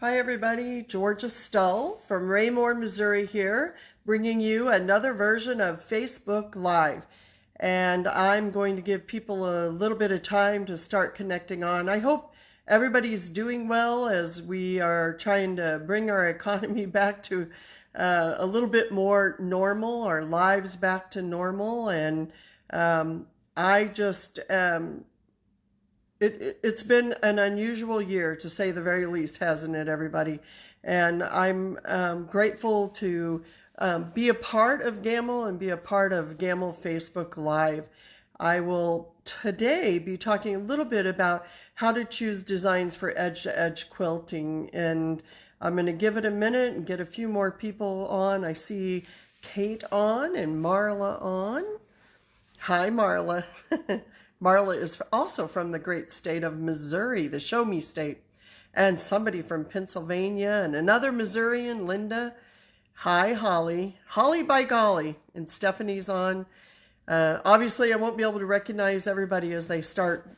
Hi everybody, Georgia Stull from Raymore, Missouri here, bringing you another version of Facebook Live. And I'm going to give people a little bit of time to start connecting on. I hope everybody's doing well as we are trying to bring our economy back to a little bit more normal, our lives back to normal. And I just it's been an unusual year, to say the very least, hasn't it, everybody? And I'm grateful to be a part of Gamble and be a part of Gamble Facebook Live. I will today be talking a little bit about how to choose designs for edge-to-edge quilting. And I'm going to give it a minute and get a few more people on. I see Kate on and Marla on. Hi, Marla. Marla is also from the great state of Missouri, the Show Me State, and somebody from Pennsylvania, and another Missourian, Linda. Hi, Holly. Holly by golly. And Stephanie's on. Obviously, I won't be able to recognize everybody as they start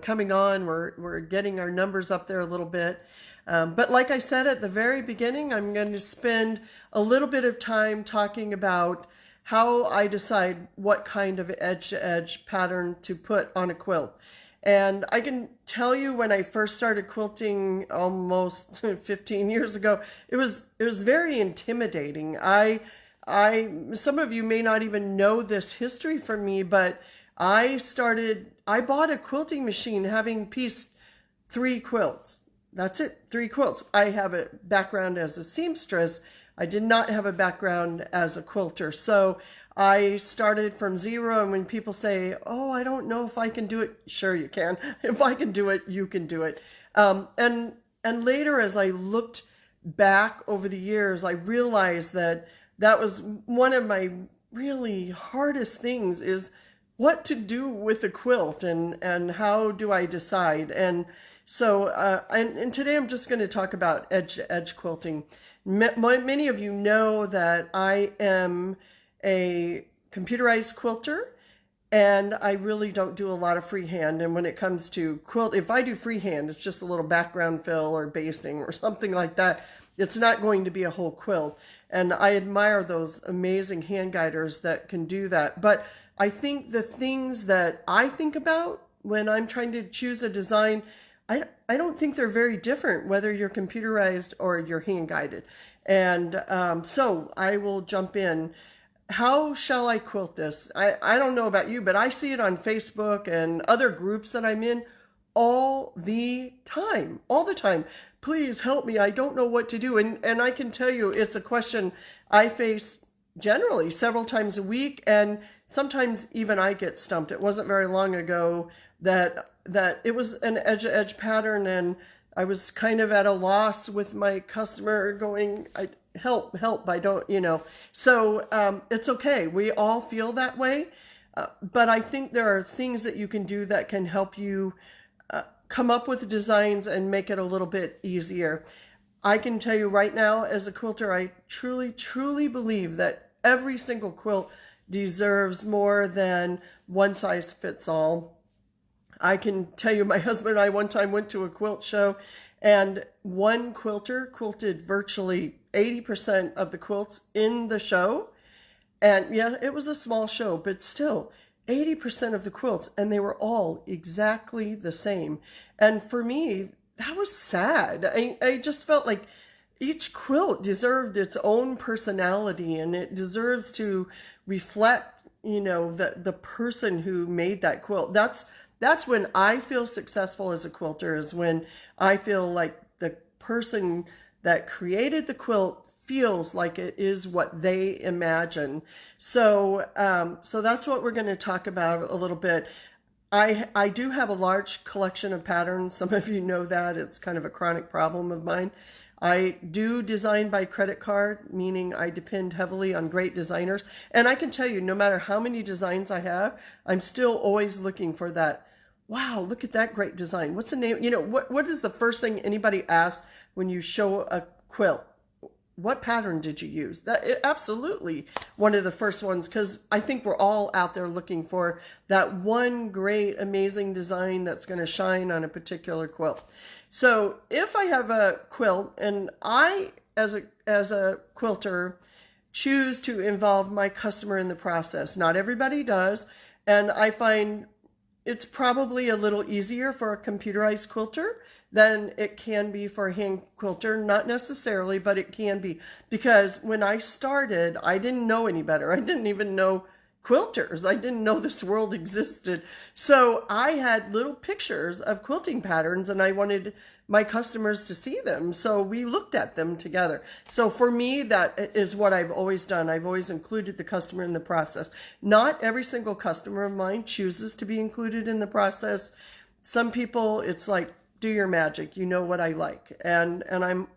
coming on. We're getting our numbers up there a little bit. But like I said at the very beginning, I'm going to spend a little bit of time talking about how I decide what kind of edge-to-edge pattern to put on a quilt. And I can tell you, when I first started quilting almost 15 years ago, it was very intimidating. Some of you may not even know this history from me, but I bought a quilting machine having pieced 3 quilts. That's it, 3 quilts. I have a background as a seamstress. I did not have a background as a quilter. So I started from zero. And when people say, oh, I don't know if I can do it, sure you can. If I can do it, you can do it. And later, as I looked back over the years, I realized that was one of my really hardest things, is what to do with a quilt and how do I decide. And so and today I'm just going to talk about edge quilting. Many of you know that I am a computerized quilter, and I really don't do a lot of freehand. And when it comes to quilt, if I do freehand, it's just a little background fill or basting or something like that. It's not going to be a whole quilt. And I admire those amazing hand guiders that can do that. But I think the things that I think about when I'm trying to choose a design, I don't think they're very different, whether you're computerized or you're hand guided. And so I will jump in. How shall I quilt this? I don't know about you, but I see it on Facebook and other groups that I'm in all the time. Please help me. I don't know what to do. And I can tell you, it's a question I face generally several times a week. And sometimes even I get stumped. It wasn't very long ago that it was an edge-to-edge pattern, and I was kind of at a loss with my customer going, help, I don't. So it's okay. We all feel that way. But I think there are things that you can do that can help you come up with designs and make it a little bit easier. I can tell you right now, as a quilter, I truly, truly believe that every single quilt deserves more than one size fits all. I can tell you, my husband and I one time went to a quilt show, and one quilter quilted virtually 80% of the quilts in the show. And yeah, it was a small show, but still 80% of the quilts, and they were all exactly the same. And for me, that was sad. I just felt like each quilt deserved its own personality, and it deserves to reflect, the person who made that quilt. That's when I feel successful as a quilter, is when I feel like the person that created the quilt feels like it is what they imagine. So that's what we're going to talk about a little bit. I do have a large collection of patterns. Some of you know that. It's kind of a chronic problem of mine. I do design by credit card, meaning I depend heavily on great designers. And I can tell you, no matter how many designs I have, I'm still always looking for that. Wow, look at that great design. What's the name? What is the first thing anybody asks when you show a quilt? what pattern did you use? Absolutely one of the first ones, because I think we're all out there looking for that one great, amazing design that's going to shine on a particular quilt. So if I have a quilt and I, as a quilter, choose to involve my customer in the process, not everybody does, and I find it's probably a little easier for a computerized quilter than it can be for a hand quilter. Not necessarily, but it can be. Because when I started, I didn't know any better. I didn't even know quilters. I didn't know this world existed. So I had little pictures of quilting patterns and I wanted my customers to see them. So we looked at them together. So for me, that is what I've always done. I've always included the customer in the process. Not every single customer of mine chooses to be included in the process. Some people, it's like, do your magic. You know what I like. And I'm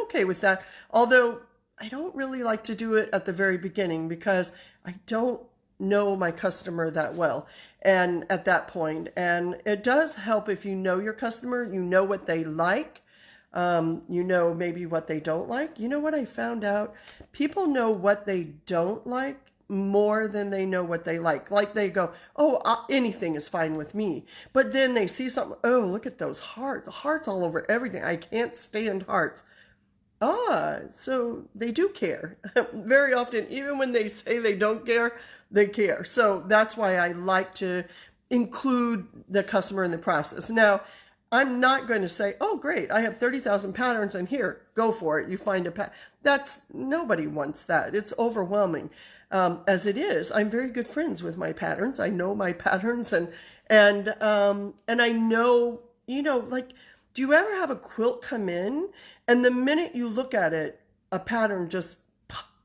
okay with that. Although I don't really like to do it at the very beginning because I don't know my customer that well and at that point. And it does help if you know your customer, you know what they like, you know maybe what they don't like. You know what I found out? People know what they don't like more than they know what they like. Like they go, oh, anything is fine with me. But then they see something, oh, look at those hearts all over everything. I can't stand hearts. So they do care. Very often, even when they say they don't care, they care. So that's why I like to include the customer in the process. Now, I'm not going to say, oh, great, I have 30,000 patterns and here, go for it. You find a pattern. Nobody wants that. It's overwhelming. As it is, I'm very good friends with my patterns. I know my patterns and I know, like, do you ever have a quilt come in and the minute you look at it, a pattern just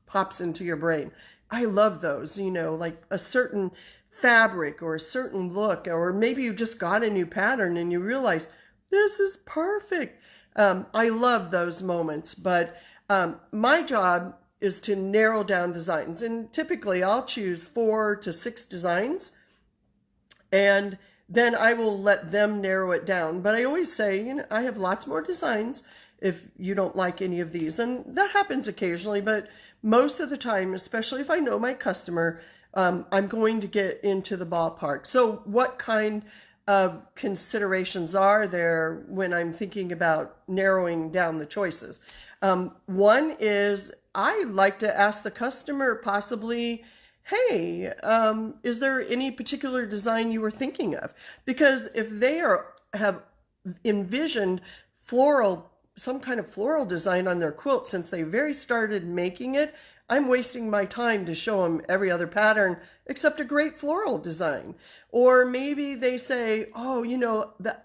pops into your brain? I love those, like a certain fabric or a certain look, or maybe you just got a new pattern and you realize this is perfect. I love those moments, but my job is to narrow down designs. And typically I'll choose 4 to 6 designs and then I will let them narrow it down. But I always say, I have lots more designs if you don't like any of these. And that happens occasionally, but most of the time, especially if I know my customer, I'm going to get into the ballpark. So what kind of considerations are there when I'm thinking about narrowing down the choices? One is I like to ask the customer possibly, hey, is there any particular design you were thinking of? Because if they have envisioned some kind of floral design on their quilt since they very started making it, I'm wasting my time to show them every other pattern except a great floral design. Or maybe they say, oh,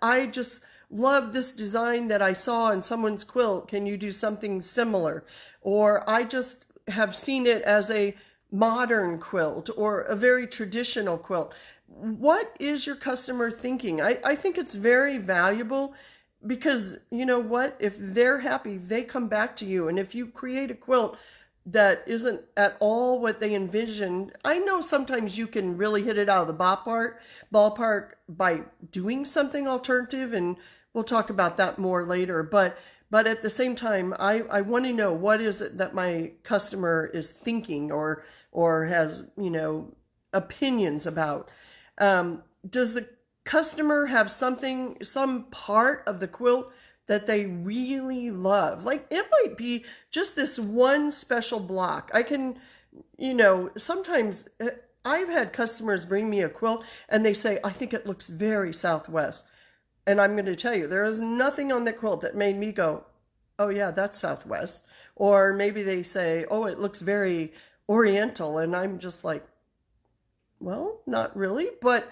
I just love this design that I saw in someone's quilt. Can you do something similar? Or I just have seen it as a modern quilt or a very traditional quilt. What is your customer thinking? I think it's very valuable because you know what? If they're happy, they come back to you. And if you create a quilt that isn't at all what they envisioned, I know sometimes you can really hit it out of the ballpark by doing something alternative, and we'll talk about that more later. But at the same time, I want to know what is it that my customer is thinking or has, opinions about. Does the customer have some part of the quilt that they really love? Like it might be just this one special block. I can, sometimes I've had customers bring me a quilt and they say, I think it looks very Southwest. And I'm going to tell you, there is nothing on the quilt that made me go, oh yeah, that's Southwest. Or maybe they say, oh, it looks very Oriental. And I'm just like, well, not really. But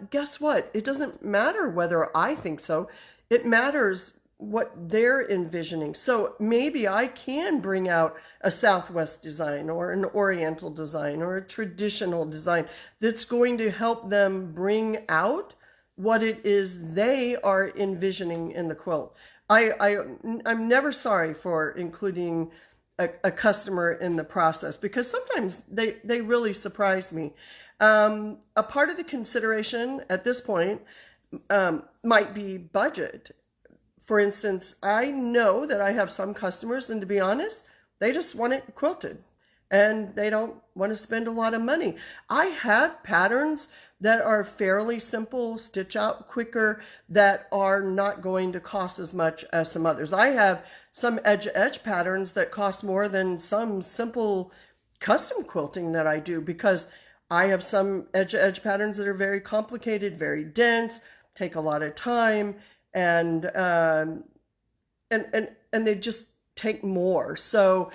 guess what? It doesn't matter whether I think so. It matters what they're envisioning. So maybe I can bring out a Southwest design or an Oriental design or a traditional design that's going to help them bring out what it is they are envisioning in the quilt. I'm never sorry for including a customer in the process because sometimes they really surprise me. A part of the consideration at this point might be budget. For instance, I know that I have some customers, and to be honest, They just want it quilted and they don't want to spend a lot of money. I have patterns that are fairly simple, stitch out quicker, that are not going to cost as much as some others. I have some edge patterns that cost more than some simple custom quilting that I do, because I have some edge patterns that are very complicated, very dense, take a lot of time, and they just take more. So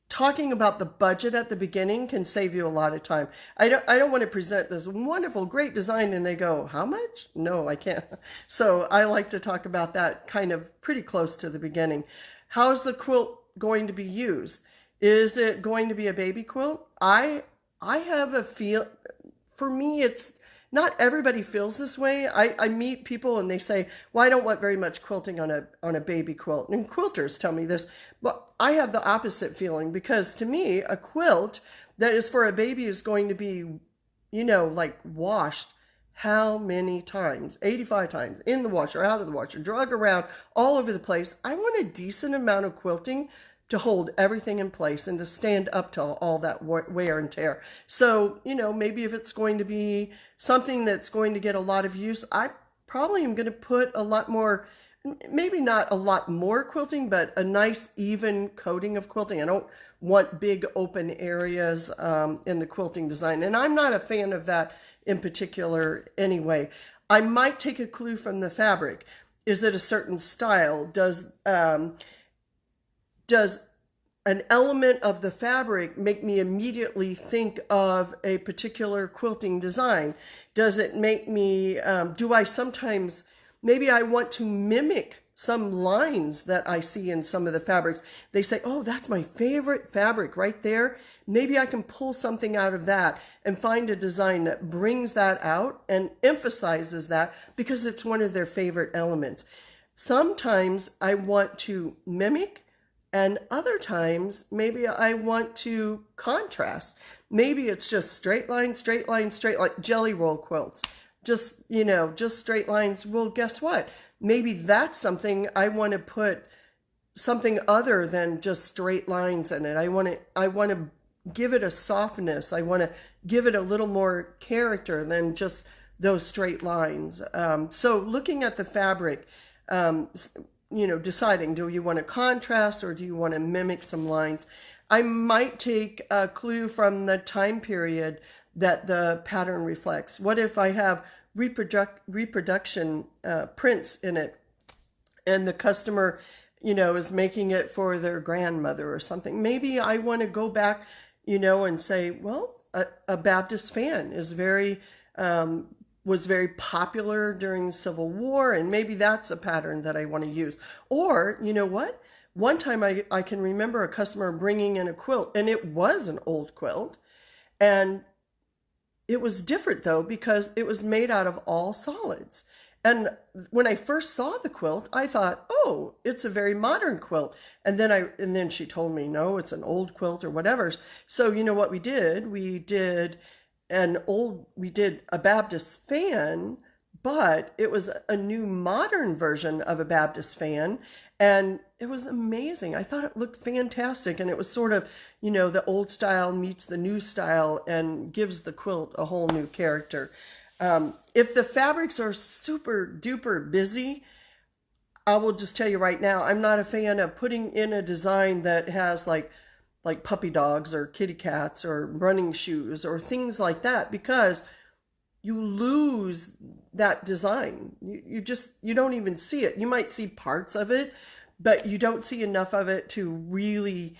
talking about the budget at the beginning can save you a lot of time. I don't want to present this wonderful, great design and they go, how much? No, I can't. So I like to talk about that kind of pretty close to the beginning. How's the quilt going to be used? Is it going to be a baby quilt? I have a feel, for me, it's not everybody feels this way. I meet people and they say, well, I don't want very much quilting on a baby quilt. And quilters tell me this, but I have the opposite feeling, because to me, a quilt that is for a baby is going to be, you know, like washed how many times? 85 times in the washer, out of the washer, drug around all over the place. I want a decent amount of quilting to hold everything in place and to stand up to all that wear and tear. So, you know, maybe if it's going to be something that's going to get a lot of use, I probably am going to put a lot more, maybe not a lot more quilting, but a nice even coating of quilting. I don't want big open areas in the quilting design. And I'm not a fan of that in particular anyway. I might take a clue from the fabric. Is it a certain style? Does an element of the fabric make me immediately think of a particular quilting design? Does it make me, do I sometimes, maybe I want to mimic some lines that I see in some of the fabrics. They say, oh, that's my favorite fabric right there. Maybe I can pull something out of that and find a design that brings that out and emphasizes that because it's one of their favorite elements. Sometimes I want to mimic, and other times, maybe I want to contrast. Maybe it's just straight line, straight line, straight line, jelly roll quilts. Just, you know, just straight lines. Well, guess what? Maybe that's something I want to put something other than just straight lines in it. I want to give it a softness. I want to give it a little more character than just those straight lines. So looking at the fabric, you know, deciding, do you want to contrast or do you want to mimic some lines? I might take a clue from the time period that the pattern reflects. What if I have reproduction prints in it and the customer, you know, is making it for their grandmother or something? Maybe I want to go back, you know, and say, well, a Baptist fan is was very popular during the Civil War, and maybe that's a pattern that I want to use. Or, you know what? One time I can remember a customer bringing in a quilt, and it was an old quilt, and it was different though because it was made out of all solids. And when I first saw the quilt, I thought, oh, it's a very modern quilt. And then she told me, no, it's an old quilt or whatever. So you know what we did? We did a Baptist fan, but it was a new modern version of a Baptist fan. And it was amazing. I thought it looked fantastic. And it was sort of, you know, the old style meets the new style and gives the quilt a whole new character. If the fabrics are super duper busy, I will just tell you right now, I'm not a fan of putting in a design that has like puppy dogs or kitty cats or running shoes or things like that, because you lose that design. You don't even see it. You might see parts of it, but you don't see enough of it to really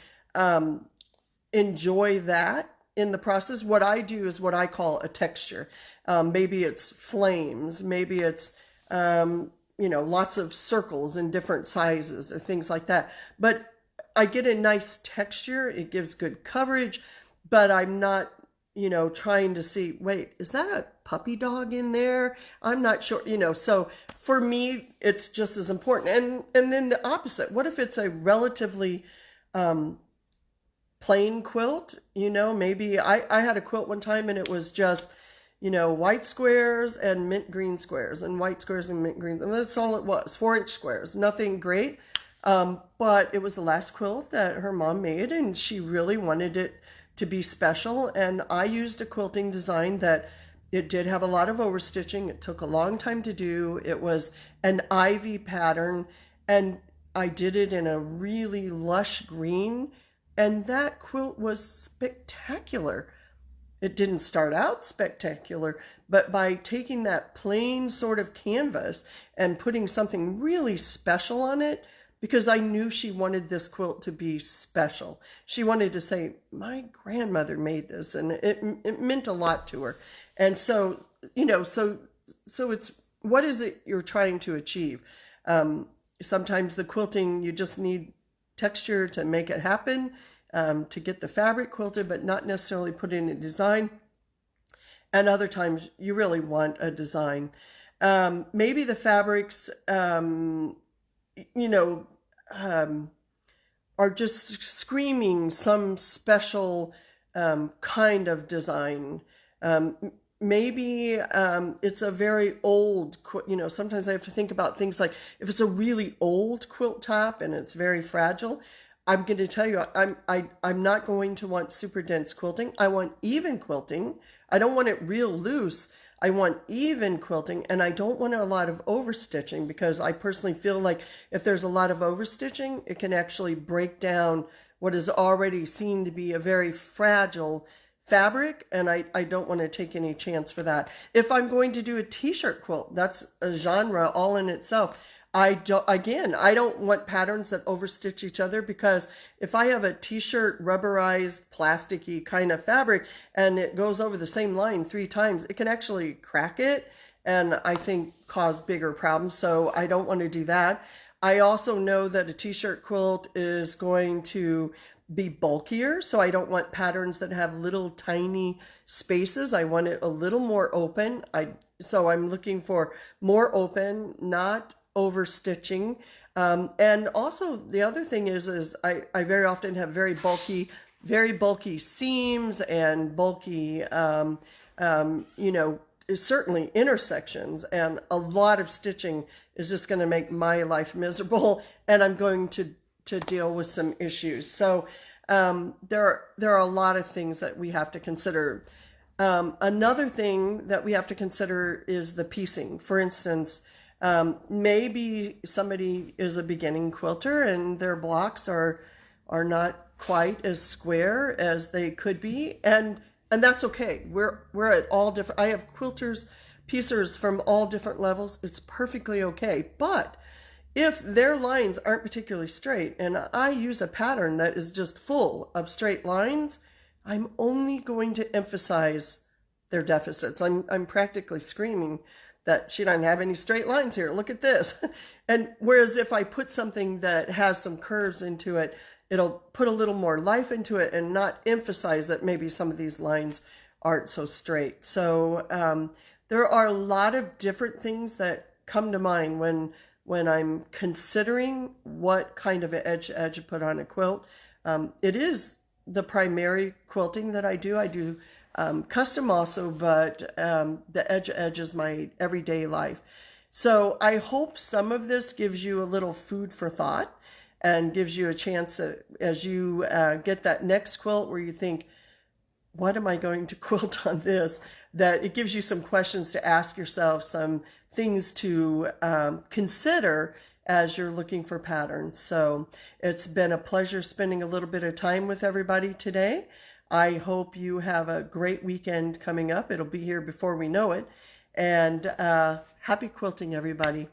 enjoy that in the process. What I do is what I call a texture. Maybe it's flames, maybe it's, you know, lots of circles in different sizes or things like that. But I get a nice texture. It gives good coverage, but I'm not, you know, trying to see, wait, is that a puppy dog in there? I'm not sure, you know. So for me, it's just as important. And then the opposite. What if it's a relatively plain quilt? You know, maybe I had a quilt one time and it was just, you know, white squares and mint green squares and white squares and mint greens. And that's all it was, 4-inch squares, nothing great. But it was the last quilt that her mom made, and she really wanted it to be special. And I used a quilting design that it did have a lot of overstitching. It took a long time to do. It was an ivy pattern, and I did it in a really lush green, and that quilt was spectacular. It didn't start out spectacular, but by taking that plain sort of canvas and putting something really special on it, because I knew she wanted this quilt to be special. She wanted to say, my grandmother made this, and it meant a lot to her. And so, so it's, what is it you're trying to achieve? Sometimes the quilting, you just need texture to make it happen, to get the fabric quilted, but not necessarily put in a design. And other times you really want a design. Maybe the fabrics, are just screaming some special kind of design. Maybe it's a very old, sometimes I have to think about things like if it's a really old quilt top and it's very fragile, I'm going to tell you, I'm not going to want super dense quilting. I want even quilting. I don't want it real loose. I want even quilting, and I don't want a lot of overstitching, because I personally feel like if there's a lot of overstitching, it can actually break down what is already seen to be a very fragile fabric, and I don't want to take any chance for that. If I'm going to do a t-shirt quilt, that's a genre all in itself. I don't want patterns that overstitch each other, because if I have a t-shirt rubberized plasticky kind of fabric and it goes over the same line 3 times, it can actually crack it and I think cause bigger problems. So I don't want to do that. I also know that a t-shirt quilt is going to be bulkier, so I don't want patterns that have little tiny spaces. I want it a little more open. So I'm looking for more open, not overstitching. And also the other thing is I very often have very bulky seams and bulky, certainly intersections, and a lot of stitching is just going to make my life miserable, and I'm going to deal with some issues. So there are a lot of things that we have to consider. Another thing that we have to consider is the piecing. For instance, maybe somebody is a beginning quilter and their blocks are not quite as square as they could be, and that's okay. We're at all different. I have piecers from all different levels. It's perfectly okay. But if their lines aren't particularly straight, and I use a pattern that is just full of straight lines, I'm only going to emphasize their deficits. I'm practically screaming that she doesn't have any straight lines here. Look at this. And whereas if I put something that has some curves into it, it'll put a little more life into it and not emphasize that maybe some of these lines aren't so straight. So there are a lot of different things that come to mind when I'm considering what kind of an edge to edge to put on a quilt. It is the primary quilting that I do. I do custom also, but the edge to edge is my everyday life. So I hope some of this gives you a little food for thought and gives you a chance to, as you get that next quilt where you think, what am I going to quilt on this? That it gives you some questions to ask yourself, some things to consider as you're looking for patterns. So it's been a pleasure spending a little bit of time with everybody today. I hope you have a great weekend coming up. It'll be here before we know it. And happy quilting, everybody.